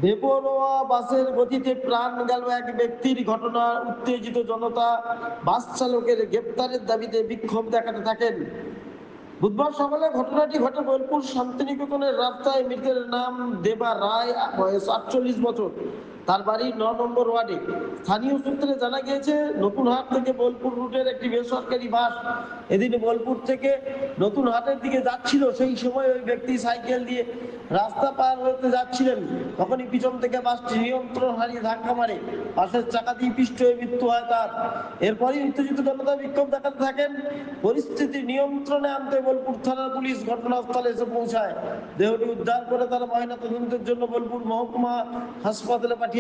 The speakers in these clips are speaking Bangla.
বেপরোয়া বাসের গতিতে প্রাণ গেল এক ব্যক্তির। ঘটনা উত্তেজিত জনতা বাস চালকের গ্রেপ্তারের দাবিতে বিক্ষোভ দেখাতে থাকেন। বুধবার সকালে ঘটনাটি ঘটে বোলপুর শান্তিনিকেতনের রাস্তায়। মৃতের নাম দেবা রায়, বয়স 48 বছর। তার বাড়ি 9 নম্বর ওয়ার্ডে। স্থানীয় সূত্রে জানা গিয়েছে, নতুনহাট থেকে বোলপুর রুটের একটি বেসরকারি বাস এদিন বোলপুর থেকে নতুনহাটের দিকে যাচ্ছিল। সেই সময় ওই ব্যক্তি সাইকেল দিয়ে রাস্তা পার হতে যাচ্ছিলেন। তখনই পিছন থেকে বাসটি নিয়ন্ত্রণ হারিয়ে ধাক্কা মারে। বাসের চাকা দিয়ে পিষ্ট হয়ে মৃত্যু হয় তার। এরপরই উত্তেজিত জনতা বিক্ষোভ দেখাতে থাকেন। পরিস্থিতি নিয়ন্ত্রণে আনতে বোলপুর থানার পুলিশ ঘটনাস্থলে এসে পৌঁছায়। দেহটি উদ্ধার করে তারা ময়নাতদন্তের জন্য বোলপুর মহকুমা হাসপাতালে পাঠিয়েছে।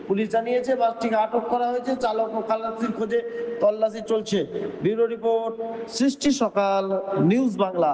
পুলিশ জানিয়েছে, বাসটিকে আটক করা হয়েছে। চালক ও খালাসির খোঁজে তল্লাশি চলছে। ব্যুরো রিপোর্ট, সৃষ্টি সকাল, নিউজ বাংলা।